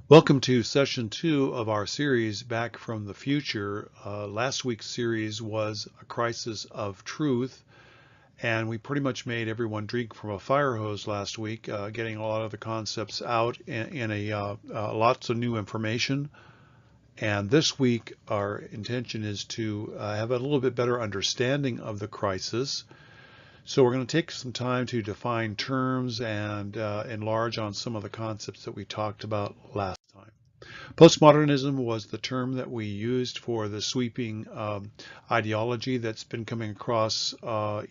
Welcome to session 2 of our series Back from the Future. Last week's series was a crisis of truth, and we pretty much made everyone drink from a fire hose last week, getting a lot of the concepts out in lots of new information. And this week our intention is to have a little bit better understanding of the crisis. So we're going to take some time to define terms and enlarge on some of the concepts that we talked about last time. Postmodernism was the term that we used for the sweeping ideology that's been coming across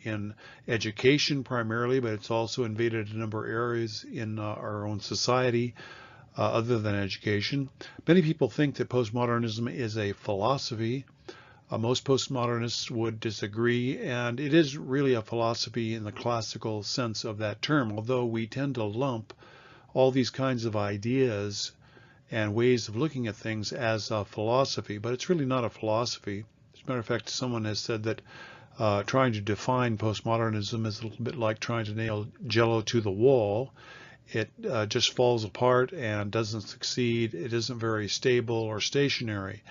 in education primarily, but it's also invaded a number of areas in our own society other than education. Many people think that postmodernism is a philosophy. Most postmodernists would disagree, and it is really a philosophy in the classical sense of that term, although we tend to lump all these kinds of ideas and ways of looking at things as a philosophy, but it's really not a philosophy. As a matter of fact, someone has said that trying to define postmodernism is a little bit like trying to nail Jello to the wall. It just falls apart and doesn't succeed. It isn't very stable or stationary.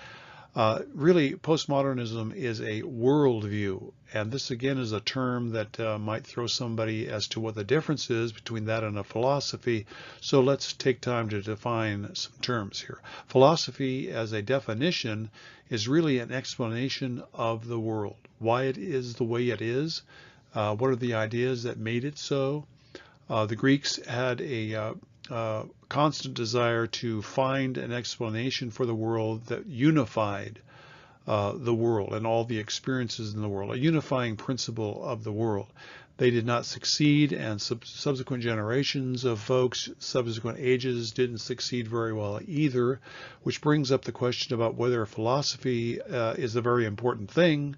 Really, postmodernism is a worldview, and this again is a term that might throw somebody as to what the difference is between that and a philosophy. So let's take time to define some terms here. Philosophy, as a definition, is really an explanation of the world, why it is the way it is, what are the ideas that made it so. The Greeks had a constant desire to find an explanation for the world that unified the world and all the experiences in the world, a unifying principle of the world. They did not succeed, and subsequent generations of folks, subsequent ages, didn't succeed very well either, which brings up the question about whether philosophy is a very important thing,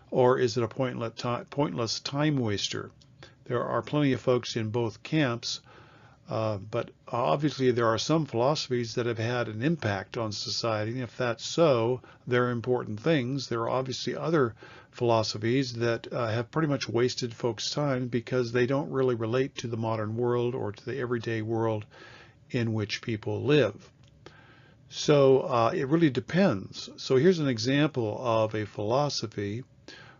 or is it a pointless time waster. There are plenty of folks in both camps. But obviously there are some philosophies that have had an impact on society, and if that's so, they're important things. There are obviously other philosophies that have pretty much wasted folks' time because they don't really relate to the modern world or to the everyday world in which people live. So it really depends. So here's an example of a philosophy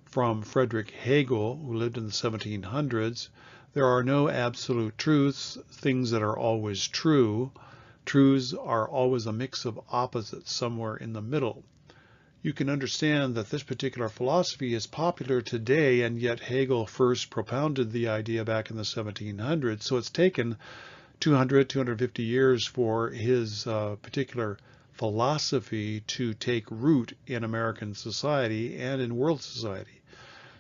from Friedrich Hegel, who lived in the 1700s. There are no absolute truths, things that are always true. Truths are always a mix of opposites, somewhere in the middle. You can understand that this particular philosophy is popular today, and yet Hegel first propounded the idea back in the 1700s. So it's taken 250 years for his particular philosophy to take root in American society and in world society.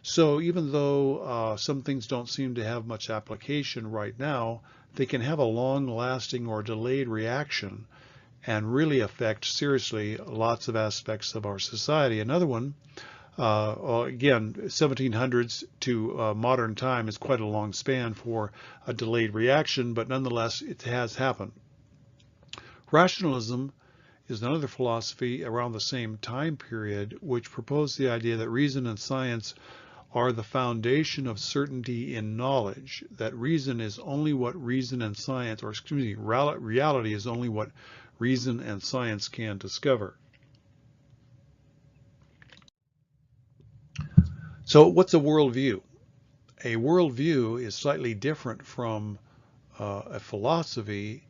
So even though some things don't seem to have much application right now, they can have a long-lasting or delayed reaction and really affect seriously lots of aspects of our society. Another one, again, 1700s to modern time is quite a long span for a delayed reaction, but nonetheless it has happened. Rationalism is another philosophy around the same time period, which proposed the idea that reason and science are the foundation of certainty in knowledge, that reason is only what reason and science, or excuse me, reality is only what reason and science can discover. So what's a worldview? A worldview is slightly different from a philosophy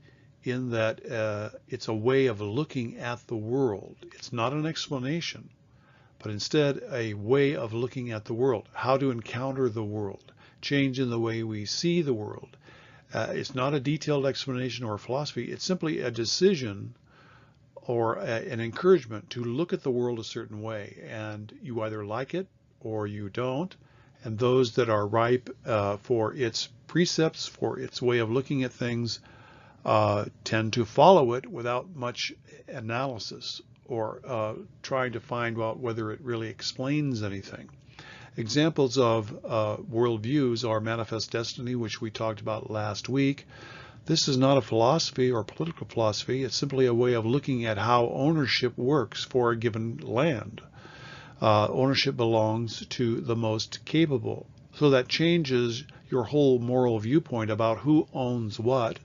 in that it's a way of looking at the world. It's not an explanation, but instead a way of looking at the world, how to encounter the world, change in the way we see the world. It's not a detailed explanation or a philosophy, it's simply a decision or an encouragement to look at the world a certain way, and you either like it or you don't, and those that are ripe for its precepts, for its way of looking at things, tend to follow it without much analysis or trying to find out whether it really explains anything. Examples of worldviews are manifest destiny, which we talked about last week. This is not a philosophy or political philosophy. It's simply a way of looking at how ownership works for a given land. Ownership belongs to the most capable. So that changes your whole moral viewpoint about who owns what.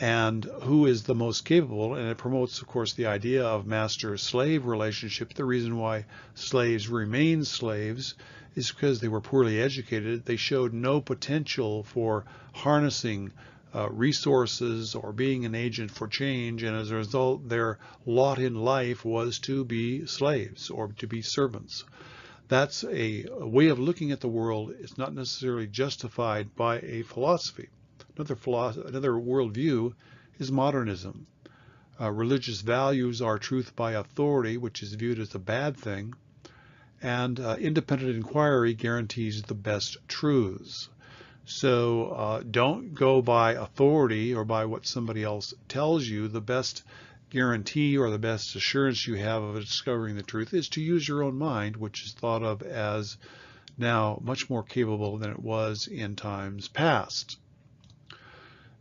and who is the most capable, and it promotes, of course, the idea of master-slave relationship. The reason why slaves remain slaves is because they were poorly educated. They showed no potential for harnessing resources or being an agent for change, and as a result, their lot in life was to be slaves or to be servants. That's a way of looking at the world. It's not necessarily justified by a philosophy. Another worldview is modernism. Religious values are truth by authority, which is viewed as a bad thing, and independent inquiry guarantees the best truths. So don't go by authority or by what somebody else tells you. The best guarantee or the best assurance you have of discovering the truth is to use your own mind, which is thought of as now much more capable than it was in times past.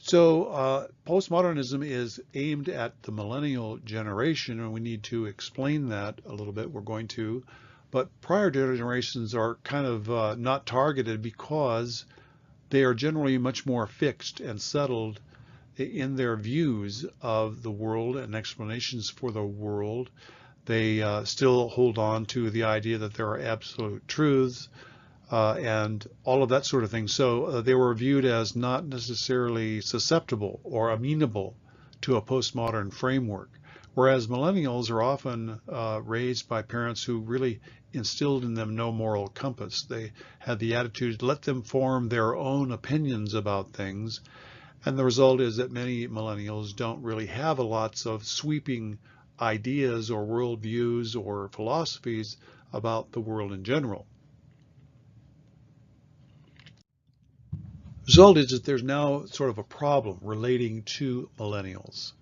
So postmodernism is aimed at the millennial generation, and we need to explain that a little bit. We're going to. But prior generations are kind of not targeted because they are generally much more fixed and settled in their views of the world and explanations for the world. They still hold on to the idea that there are absolute truths and all of that sort of thing. So they were viewed as not necessarily susceptible or amenable to a postmodern framework, whereas millennials are often raised by parents who really instilled in them no moral compass. They had the attitude, let them form their own opinions about things. And the result is that many millennials don't really have lots of sweeping ideas or worldviews or philosophies about the world in general. The result is that there's now sort of a problem relating to millennials.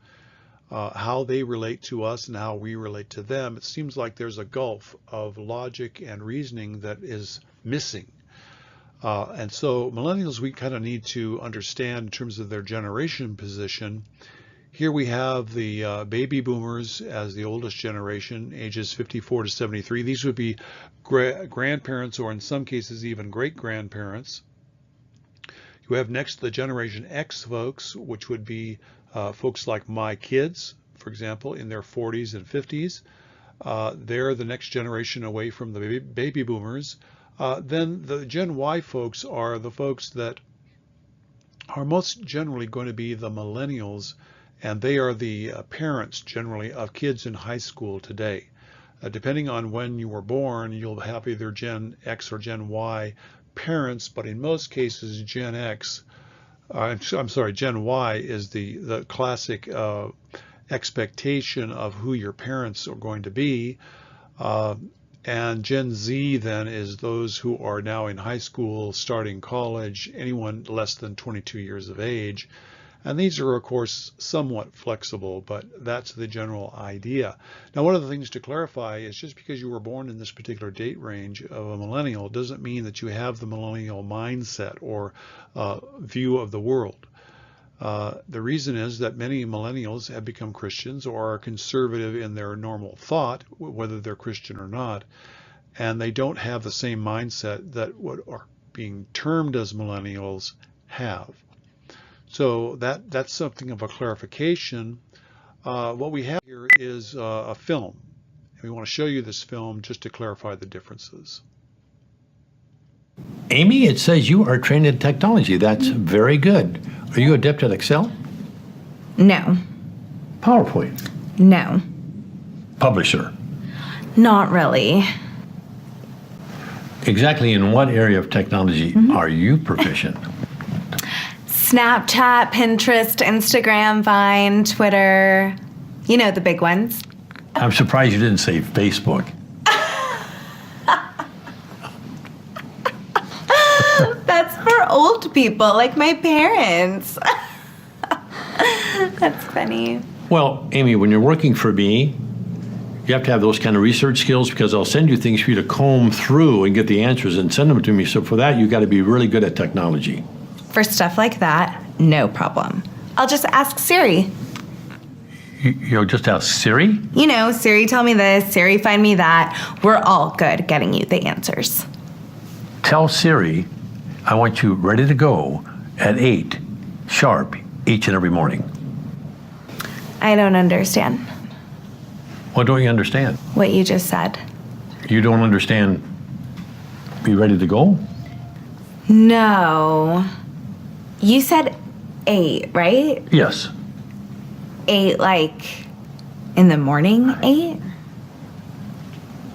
How they relate to us and how we relate to them. It seems like there's a gulf of logic and reasoning that is missing. And so millennials, we kind of need to understand in terms of their generation position. Here we have the baby boomers as the oldest generation, ages 54 to 73. These would be grandparents, or in some cases even great-grandparents. You have next the Generation X folks, which would be folks like my kids, for example, in their 40s and 50s. They're the next generation away from the baby boomers. Then the Gen Y folks are the folks that are most generally going to be the millennials, and they are the parents generally of kids in high school today. Depending on when you were born, you'll have either Gen X or Gen Y parents, but in most cases Gen Y is the classic expectation of who your parents are going to be. And Gen Z then is those who are now in high school, starting college, anyone less than 22 years of age. And these are, of course, somewhat flexible, but that's the general idea. Now, one of the things to clarify is just because you were born in this particular date range of a millennial doesn't mean that you have the millennial mindset or view of the world. The reason is that many millennials have become Christians or are conservative in their normal thought, whether they're Christian or not, and they don't have the same mindset that what are being termed as millennials have. So that's something of a clarification. What we have here is a film. We want to show you this film just to clarify the differences. Amy, it says you are trained in technology. That's very good. Are you adept at Excel? No. PowerPoint? No. Publisher? Not really. Exactly in what area of technology are you proficient? Snapchat, Pinterest, Instagram, Vine, Twitter. You know, the big ones. I'm surprised you didn't say Facebook. That's for old people, like my parents. That's funny. Well, Amy, when you're working for me, you have to have those kind of research skills because I'll send you things for you to comb through and get the answers and send them to me. So for that, you got to be really good at technology. For stuff like that, no problem. I'll just ask Siri. You'll just ask Siri? You know, Siri tell me this, Siri find me that. We're all good at getting you the answers. Tell Siri I want you ready to go at 8 sharp each and every morning. I don't understand What don't you understand? what you just said. You don't understand. Be ready to go? No. You said 8, right? Yes. 8 like in the morning 8?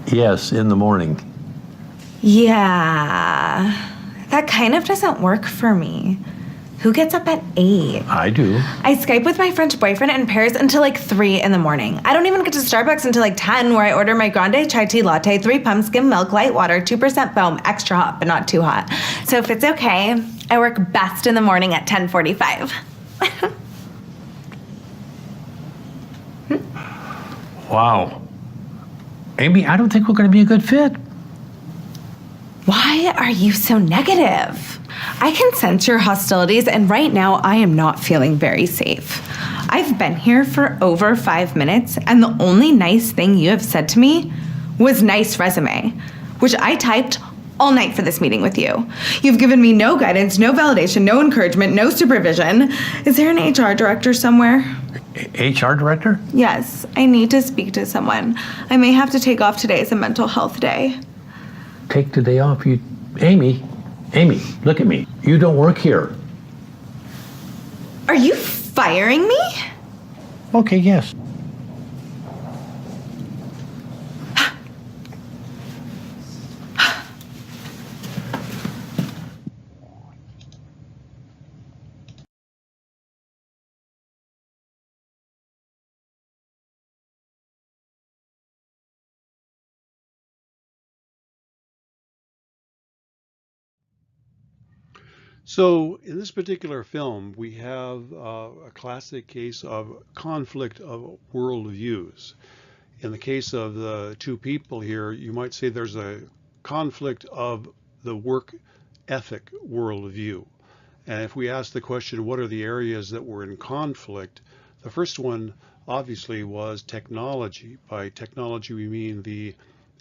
Yes, in the morning. Yeah. That kind of doesn't work for me. Who gets up at 8? I do. I Skype with my French boyfriend in Paris until like 3 in the morning. I don't even get to Starbucks until like 10, where I order my grande chai tea latte, 3 pump skim milk, light water, 2% foam, extra hot but not too hot. So if it's okay, I work best in the morning at 10:45. Wow. Amy, I don't think we're going to be a good fit. Why are you so negative? I can sense your hostilities, and right now I am not feeling very safe. I've been here for over 5 minutes, and the only nice thing you have said to me was nice resume, which I typed all night for this meeting with you. You've given me no guidance, no validation, no encouragement, no supervision. Is there an HR director somewhere? HR director? Yes, I need to speak to someone. I may have to take off today as a mental health day. Take the day off. Amy, look at me. You don't work here. Are you firing me? Okay, yes. So in this particular film, we have a classic case of conflict of worldviews. In the case of the two people here, you might say there's a conflict of the work ethic worldview. And if we ask the question, what are the areas that were in conflict? The first one obviously was technology. By technology, we mean the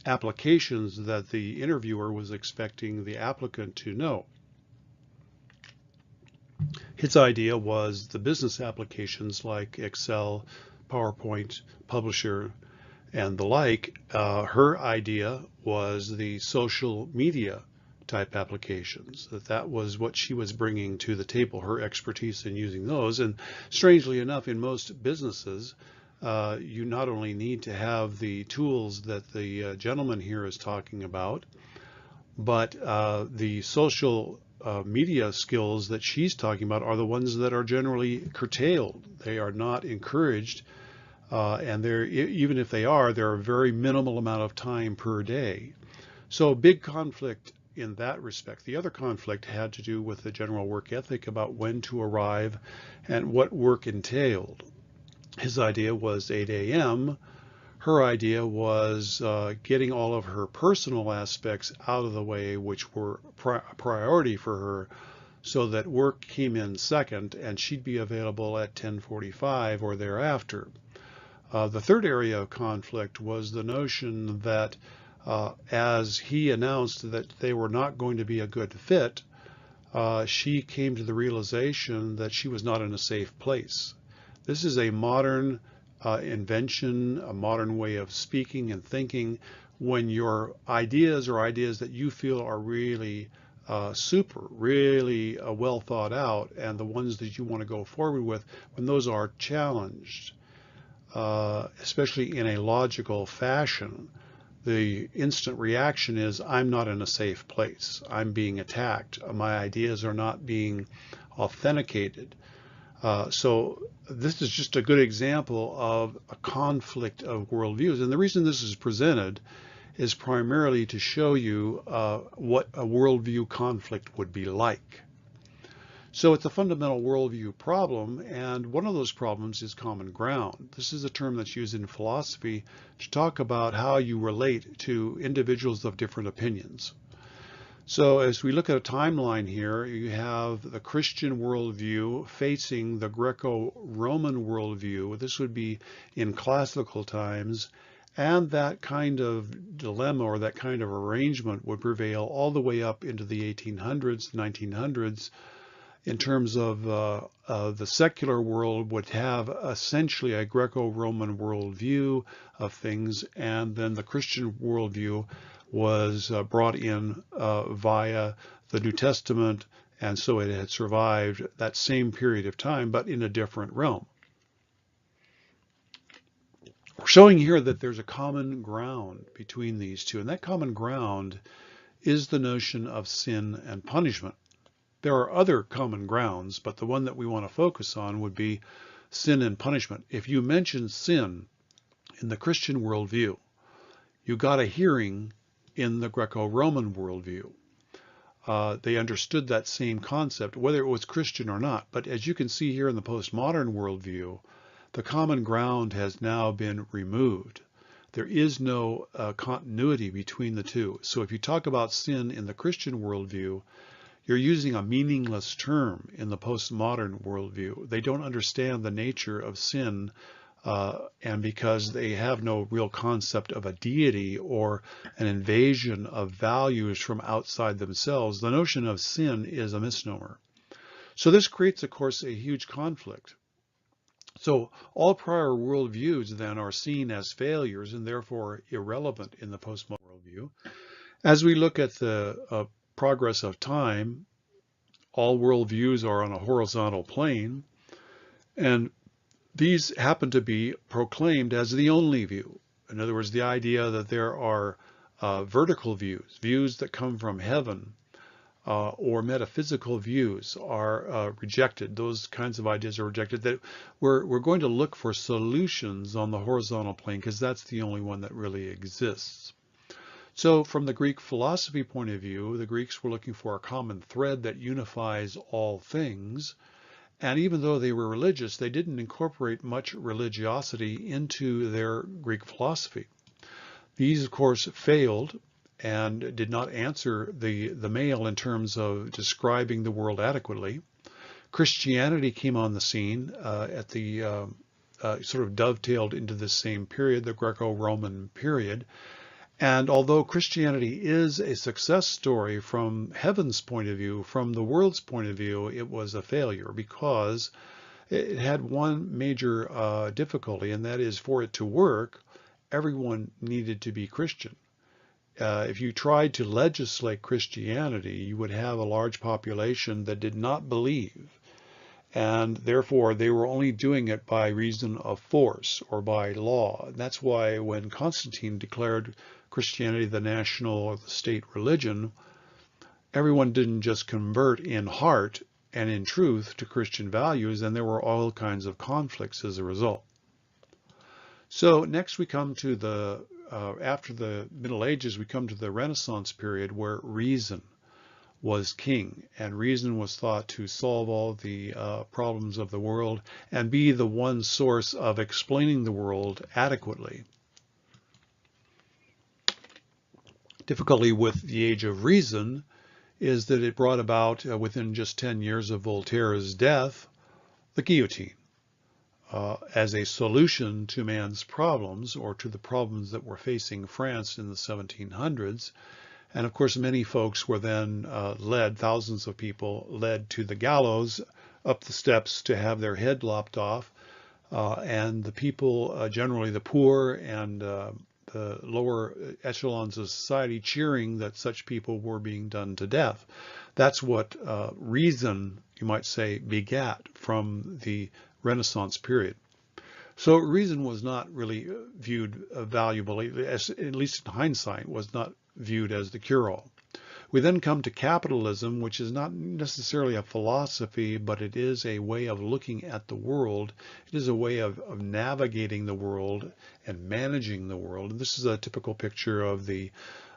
applications that the interviewer was expecting the applicant to know. His idea was the business applications like Excel, PowerPoint, Publisher, and the like. Her idea was the social media type applications, that was what she was bringing to the table, her expertise in using those. And strangely enough, in most businesses, you not only need to have the tools that the gentleman here is talking about, but the social media skills that she's talking about are the ones that are generally curtailed. They are not encouraged, and they're, even if they are, they're a very minimal amount of time per day. So big conflict in that respect. The other conflict had to do with the general work ethic about when to arrive and what work entailed. His idea was 8 a.m. Her idea was getting all of her personal aspects out of the way, which were a priority for her, so that work came in second and she'd be available at 10:45 or thereafter. The third area of conflict was the notion that as he announced that they were not going to be a good fit, she came to the realization that she was not in a safe place. This is a modern invention, a modern way of speaking and thinking. When your ideas are ideas that you feel are really really well thought out, and the ones that you want to go forward with, when those are challenged, especially in a logical fashion, the instant reaction is, I'm not in a safe place. I'm being attacked. My ideas are not being authenticated. So this is just a good example of a conflict of worldviews. And the reason this is presented is primarily to show you what a worldview conflict would be like. So it's a fundamental worldview problem, and one of those problems is common ground. This is a term that's used in philosophy to talk about how you relate to individuals of different opinions. So as we look at a timeline here, you have the Christian worldview facing the Greco-Roman worldview. This would be in classical times, and that kind of dilemma or that kind of arrangement would prevail all the way up into the 1800s, 1900s, in terms of the secular world would have essentially a Greco-Roman worldview of things, and then the Christian worldview was brought in via the New Testament, and so it had survived that same period of time, but in a different realm. We're showing here that there's a common ground between these two, and that common ground is the notion of sin and punishment. There are other common grounds, but the one that we want to focus on would be sin and punishment. If you mention sin in the Christian worldview, you got a hearing in the Greco-Roman worldview. They understood that same concept, whether it was Christian or not. But as you can see here in the postmodern worldview, the common ground has now been removed. There is no continuity between the two. So if you talk about sin in the Christian worldview, you're using a meaningless term in the postmodern worldview. They don't understand the nature of sin, and because they have no real concept of a deity or an invasion of values from outside themselves, the notion of sin is a misnomer. So this creates, of course, a huge conflict. So all prior worldviews then are seen as failures and therefore irrelevant in the postmodern worldview. As we look at the progress of time, all worldviews are on a horizontal plane, and these happen to be proclaimed as the only view. In other words, the idea that there are vertical views, views that come from heaven, or metaphysical views are rejected. Those kinds of ideas are rejected. That we're going to look for solutions on the horizontal plane because that's the only one that really exists. So from the Greek philosophy point of view, the Greeks were looking for a common thread that unifies all things. And even though they were religious, they didn't incorporate much religiosity into their Greek philosophy. These, of course, failed and did not answer the mail in terms of describing the world adequately. Christianity came on the scene at the sort of dovetailed into this same period, the Greco-Roman period. And although Christianity is a success story from heaven's point of view, from the world's point of view, it was a failure because it had one major difficulty, and that is for it to work, everyone needed to be Christian. If you tried to legislate Christianity, you would have a large population that did not believe, and therefore they were only doing it by reason of force or by law. And that's why when Constantine declared Christianity the national or the state religion, everyone didn't just convert in heart and in truth to Christian values, and there were all kinds of conflicts as a result. So next we come to the, after the Middle Ages, we come to the Renaissance period where reason was king, and reason was thought to solve all the problems of the world and be the one source of explaining the world adequately. Difficulty with the Age of Reason is that it brought about, within just 10 years of Voltaire's death, the guillotine as a solution to man's problems, or to the problems that were facing France in the 1700s. And of course, many folks were then led, thousands of people led to the gallows, up the steps to have their head lopped off. And the people, generally the poor and the lower echelons of society, cheering that such people were being done to death. That's what reason, you might say, begat from the Renaissance period. So reason was not really viewed valuably, at least in hindsight, was not viewed as the cure-all. We then come to capitalism, which is not necessarily a philosophy, but it is a way of looking at the world. It is a way of navigating the world and managing the world. And this is a typical picture of the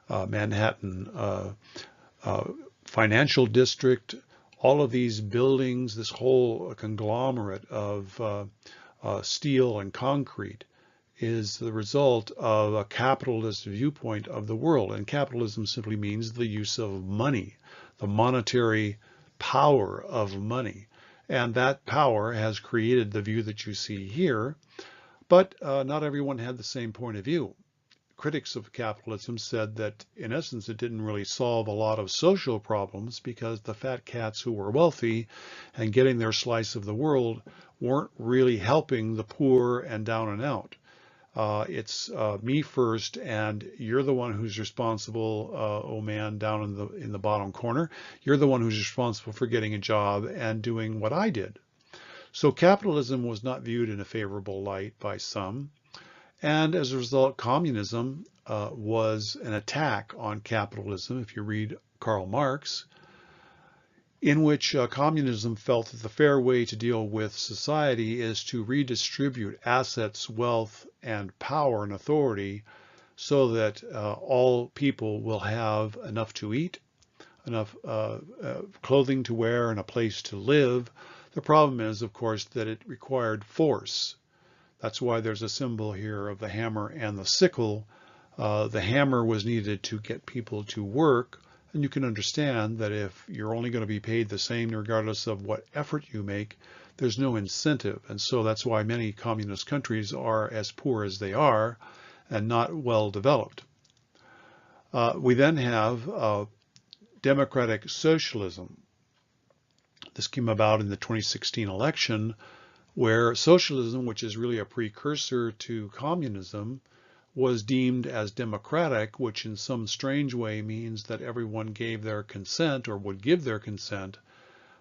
Manhattan financial district. All of these buildings, this whole conglomerate of steel and concrete, is the result of a capitalist viewpoint of the world. And capitalism simply means the use of money, the monetary power of money. And that power has created the view that you see here, but not everyone had the same point of view. critics of capitalism said that in essence it didn't really solve a lot of social problems because the fat cats who were wealthy and getting their slice of the world weren't really helping the poor and down and out. It's me first, and you're the one who's responsible, oh man, down in the bottom corner. You're the one who's responsible for getting a job and doing what I did. So capitalism was not viewed in a favorable light by some. And as a result, communism was an attack on capitalism, if you read Karl Marx, in which communism felt that the fair way to deal with society is to redistribute assets, wealth, and power and authority so that all people will have enough to eat, enough clothing to wear, and a place to live. The problem is, of course, that it required force. That's why there's a symbol here of the hammer and the sickle. The hammer was needed to get people to work, and you can understand that if you're only going to be paid the same regardless of what effort you make, there's no incentive. And so that's why many communist countries are as poor as they are and not well developed. We then have democratic socialism. This came about in the 2016 election, where socialism, which is really a precursor to communism, was deemed as democratic, which in some strange way means that everyone gave their consent or would give their consent,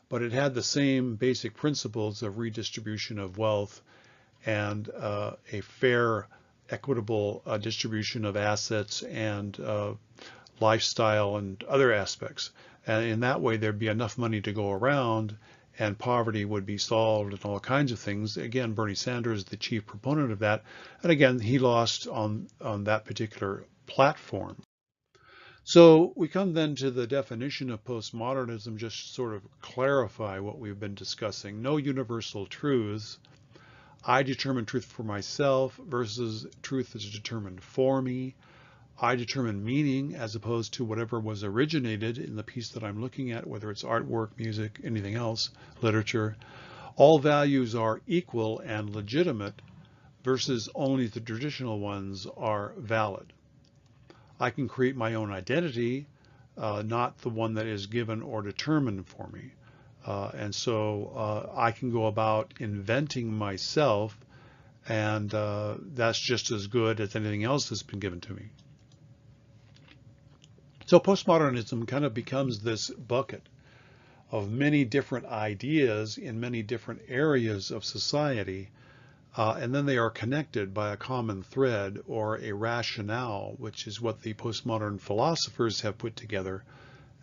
but it had the same basic principles of redistribution of wealth and a fair, equitable distribution of assets and lifestyle and other aspects. And in that way, there'd be enough money to go around and poverty would be solved and all kinds of things. Again, Bernie Sanders is the chief proponent of that. And again, he lost on that particular platform. So we come then to the definition of postmodernism, just to sort of clarify what we've been discussing. No universal truths. I determine truth for myself versus truth is determined for me. I determine meaning as opposed to whatever was originated in the piece that I'm looking at, whether it's artwork, music, anything else, literature. All values are equal and legitimate versus only the traditional ones are valid. I can create my own identity, not the one that is given or determined for me. And so I can go about inventing myself, and that's just as good as anything else that's been given to me. So postmodernism kind of becomes this bucket of many different ideas in many different areas of society, and then they are connected by a common thread or a rationale, which is what the postmodern philosophers have put together.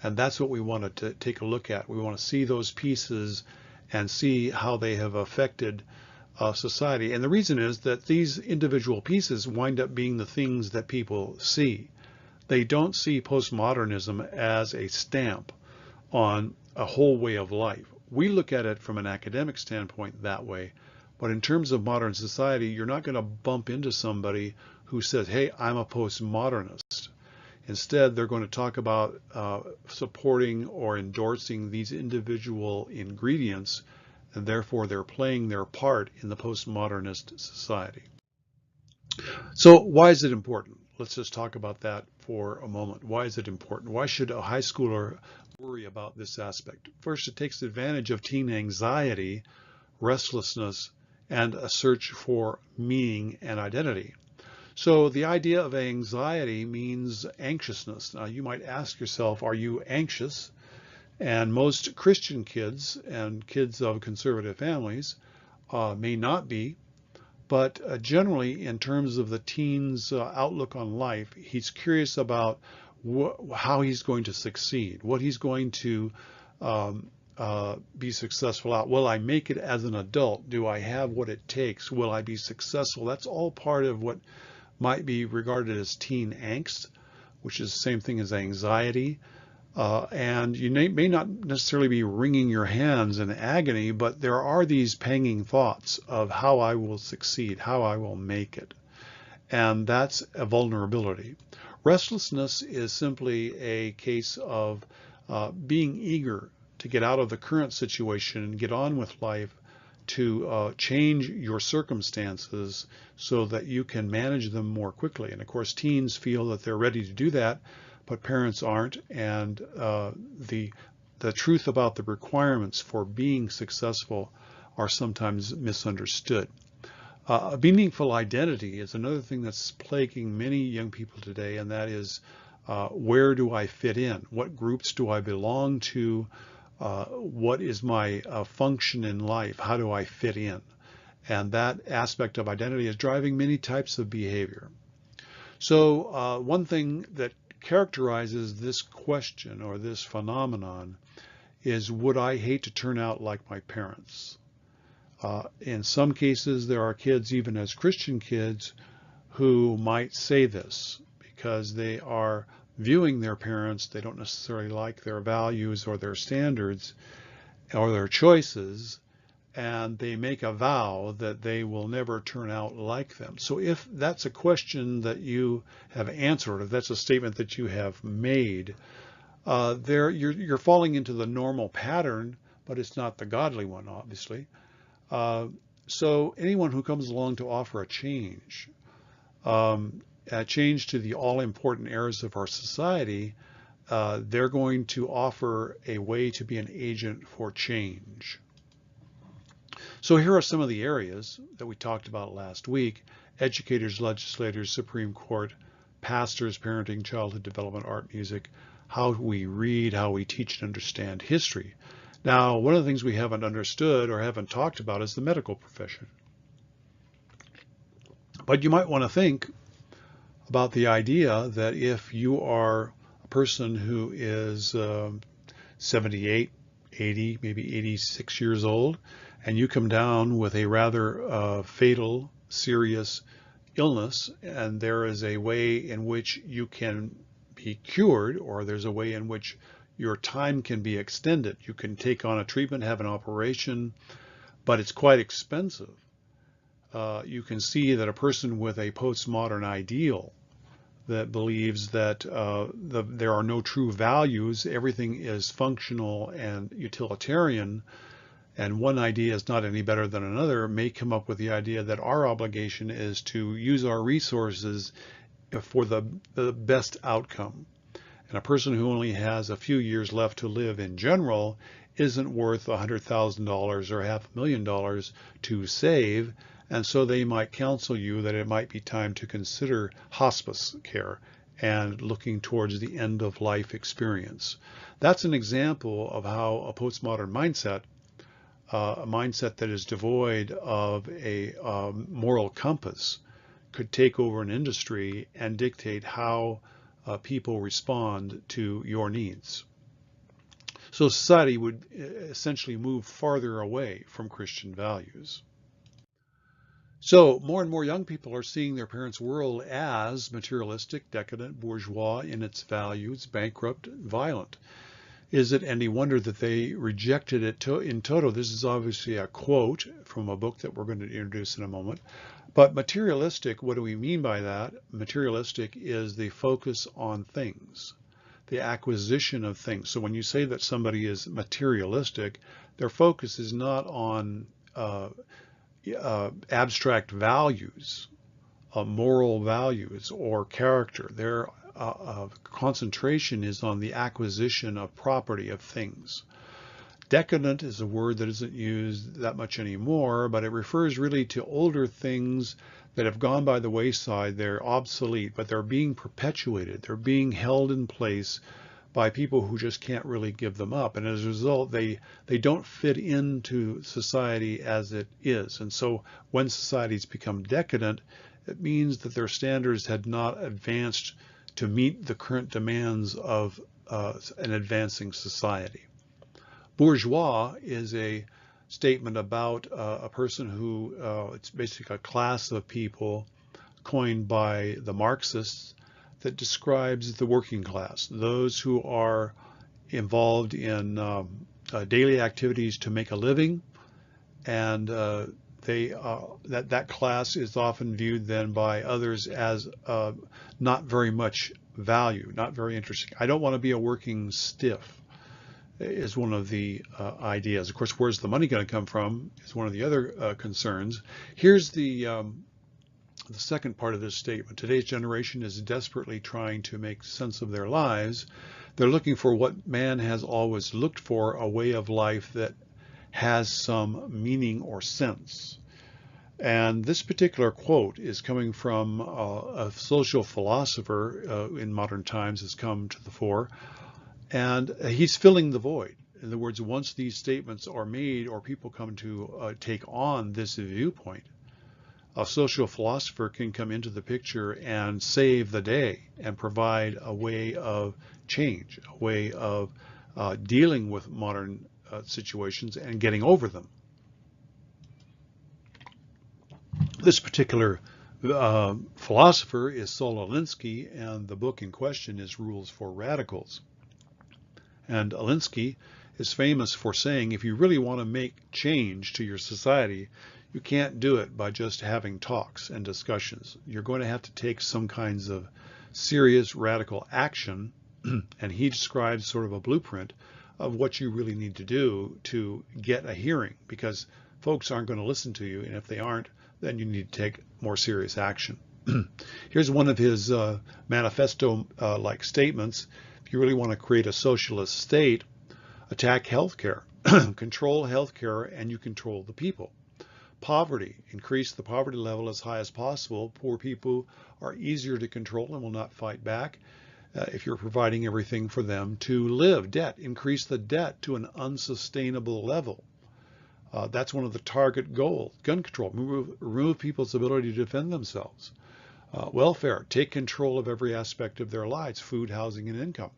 And that's what we wanted to take a look at. We want to see those pieces and see how they have affected society. And the reason is that these individual pieces wind up being the things that people see. They don't see postmodernism as a stamp on a whole way of life. We look at it from an academic standpoint that way, but in terms of modern society, you're not going to bump into somebody who says, hey, I'm a postmodernist. Instead, they're going to talk about supporting or endorsing these individual ingredients, and therefore they're playing their part in the postmodernist society. So why is it important? Let's just talk about that for a moment. Why is it important? Why should a high schooler worry about this aspect? First, it takes advantage of teen anxiety, restlessness, and a search for meaning and identity. So the idea of anxiety means anxiousness. Now you might ask yourself, are you anxious? And most Christian kids and kids of conservative families may not be. But generally, in terms of the teen's outlook on life, he's curious about how he's going to succeed, what he's going to be successful at. Will I make it as an adult? Do I have what it takes? Will I be successful? That's all part of what might be regarded as teen angst, which is the same thing as anxiety. And you may not necessarily be wringing your hands in agony, but there are these panging thoughts of how I will succeed, how I will make it. And that's a vulnerability. Restlessness is simply a case of being eager to get out of the current situation and get on with life, to change your circumstances so that you can manage them more quickly. And of course, teens feel that they're ready to do that, but parents aren't. And the truth about the requirements for being successful are sometimes misunderstood. A meaningful identity is another thing that's plaguing many young people today, and that is, where do I fit in? What groups do I belong to? What is my function in life? How do I fit in? And that aspect of identity is driving many types of behavior. So one thing that characterizes this question or this phenomenon is, would I hate to turn out like my parents? In some cases, there are kids, even as Christian kids, who might say this because they are viewing their parents. They don't necessarily like their values or their standards or their choices, and they make a vow that they will never turn out like them. So if that's a question that you have answered, if that's a statement that you have made, you're falling into the normal pattern, but it's not the godly one, obviously. So anyone who comes along to offer a change to the all-important areas of our society, they're going to offer a way to be an agent for change. So here are some of the areas that we talked about last week: educators, legislators, Supreme Court, pastors, parenting, childhood development, art, music, how we read, how we teach and understand history. Now, one of the things we haven't understood or haven't talked about is the medical profession. But you might want to think about the idea that if you are a person who is 78, 80, maybe 86 years old, and you come down with a rather fatal, serious illness, and there is a way in which you can be cured, or there's a way in which your time can be extended. You can take on a treatment, have an operation, but it's quite expensive. You can see that a person with a postmodern ideal that believes that there are no true values, everything is functional and utilitarian, and one idea is not any better than another, may come up with the idea that our obligation is to use our resources for the best outcome. And a person who only has a few years left to live in general isn't worth $100,000 or $500,000 to save, and so they might counsel you that it might be time to consider hospice care and looking towards the end of life experience. That's an example of how a postmodern mindset, a mindset that is devoid of a moral compass, could take over an industry and dictate how people respond to your needs. So society would essentially move farther away from Christian values. So more and more young people are seeing their parents' world as materialistic, decadent, bourgeois in its values, bankrupt, violent. Is it any wonder that they rejected it in toto? This is obviously a quote from a book that we're going to introduce in a moment. But materialistic, what do we mean by that? Materialistic is the focus on things, the acquisition of things. So when you say that somebody is materialistic, their focus is not on abstract values, moral values, or character. Their concentration is on the acquisition of property, of things. Decadent is a word that isn't used that much anymore, but it refers really to older things that have gone by the wayside. They're obsolete, but they're being perpetuated. They're being held in place by people who just can't really give them up. And as a result, they don't fit into society as it is. And so when societies become decadent, it means that their standards had not advanced to meet the current demands of an advancing society. Bourgeois is a statement about a person who, it's basically a class of people coined by the Marxists that describes the working class, those who are involved in daily activities to make a living, and that class is often viewed then by others as not very much value, not very interesting. I don't want to be a working stiff. is one of the ideas. Of course, where's the money going to come from is one of the other concerns. Here's the second part of this statement. Today's generation is desperately trying to make sense of their lives. They're looking for what man has always looked for, a way of life that has some meaning or sense. And this particular quote is coming from a social philosopher in modern times, has come to the fore, and he's filling the void. In other words, once these statements are made or people come to take on this viewpoint, a social philosopher can come into the picture and save the day and provide a way of change, a way of dealing with modern situations and getting over them. This particular philosopher is Saul Alinsky, and the book in question is Rules for Radicals. And Alinsky is famous for saying, if you really want to make change to your society, you can't do it by just having talks and discussions. You're going to have to take some kinds of serious radical action, and he describes sort of a blueprint of what you really need to do to get a hearing, because folks aren't going to listen to you, and if they aren't, then you need to take more serious action. Here's one of his manifesto-like statements. If you really want to create a socialist state, attack healthcare, control healthcare, and you control the people. Poverty, increase the poverty level as high as possible. Poor people are easier to control and will not fight back if you're providing everything for them to live. Debt, increase the debt to an unsustainable level. That's one of the target goals. Gun control, remove people's ability to defend themselves. Welfare, take control of every aspect of their lives, food, housing, and income.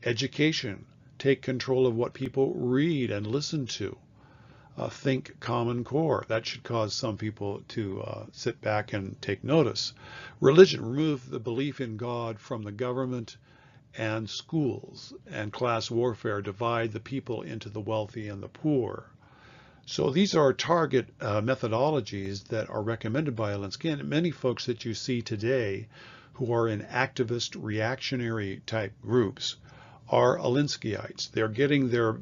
Education, take control of what people read and listen to. Think Common Core. That should cause some people to sit back and take notice. Religion, remove the belief in God from the government and schools. And class warfare, divide the people into the wealthy and the poor. So these are target methodologies that are recommended by Alinsky, and many folks that you see today who are in activist reactionary type groups are Alinskyites. They're getting their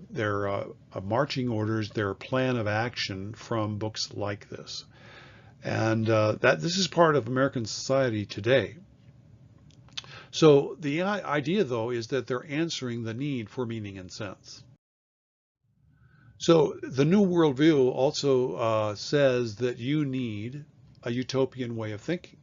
marching orders, their plan of action from books like this. And this is part of American society today. So the idea, though, is that they're answering the need for meaning and sense. So the New Worldview also says that you need a utopian way of thinking.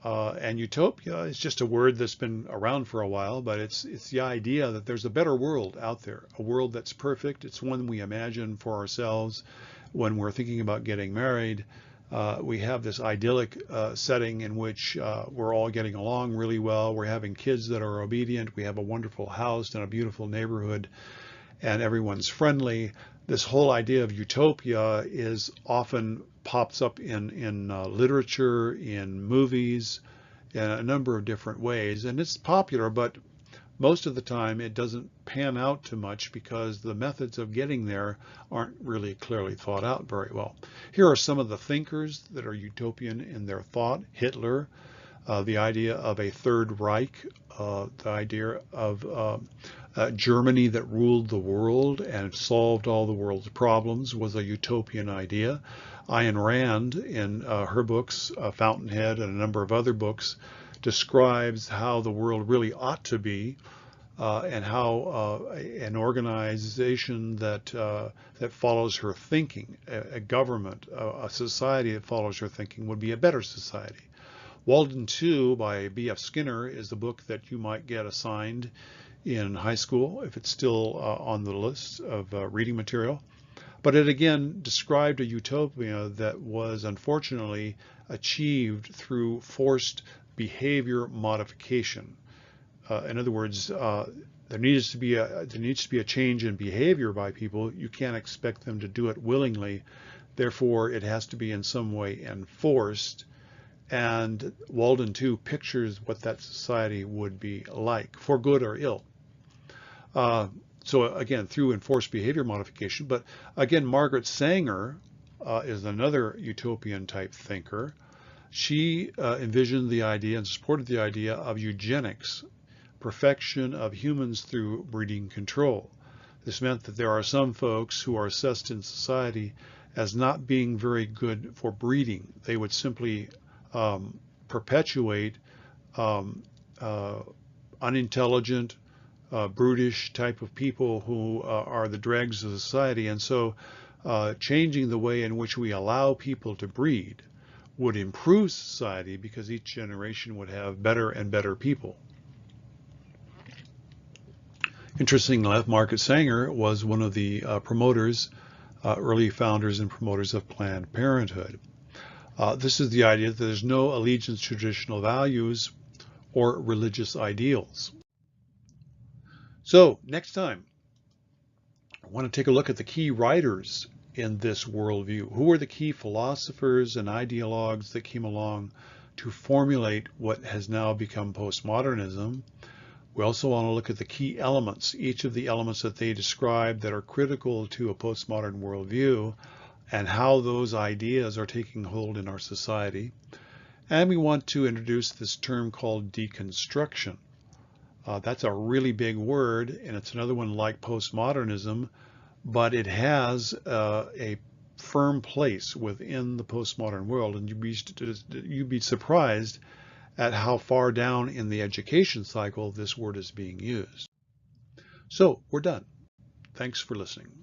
And utopia is just a word that's been around for a while, but it's the idea that there's a better world out there, a world that's perfect. It's one we imagine for ourselves when we're thinking about getting married. We have this idyllic setting in which we're all getting along really well. We're having kids that are obedient. We have a wonderful house and a beautiful neighborhood, and everyone's friendly. This whole idea of utopia is often pops up in literature, in movies, in a number of different ways, and it's popular, but most of the time it doesn't pan out too much because the methods of getting there aren't really clearly thought out very well. Here are some of the thinkers that are utopian in their thought. Hitler, the idea of a Third Reich, the idea of Germany that ruled the world and solved all the world's problems was a utopian idea. Ayn Rand, in her books, Fountainhead and a number of other books, describes how the world really ought to be and how an organization that follows her thinking, a government, a society that follows her thinking would be a better society. Walden 2 by B.F. Skinner is the book that you might get assigned in high school if it's still on the list of reading material. But it again described a utopia that was unfortunately achieved through forced behavior modification. In other words, there needs to be a change in behavior by people. You can't expect them to do it willingly. Therefore, it has to be in some way enforced. And Walden 2 pictures what that society would be like, for good or ill. So again, through enforced behavior modification. But again, Margaret Sanger is another utopian type thinker. She envisioned the idea and supported the idea of eugenics, perfection of humans through breeding control. This meant that there are some folks who are assessed in society as not being very good for breeding. They would simply perpetuate unintelligent, brutish type of people who are the dregs of society. And so changing the way in which we allow people to breed would improve society because each generation would have better and better people. Interestingly enough, Margaret Sanger was one of the promoters, early founders and promoters of Planned Parenthood. This is the idea that there's no allegiance to traditional values or religious ideals. So next time, I want to take a look at the key writers in this worldview. Who are the key philosophers and ideologues that came along to formulate what has now become postmodernism? We also want to look at the key elements, each of the elements that they describe that are critical to a postmodern worldview, and how those ideas are taking hold in our society. And we want to introduce this term called deconstruction. That's a really big word, and it's another one like postmodernism, but it has a firm place within the postmodern world, and you'd be surprised at how far down in the education cycle this word is being used. So we're done. Thanks for listening.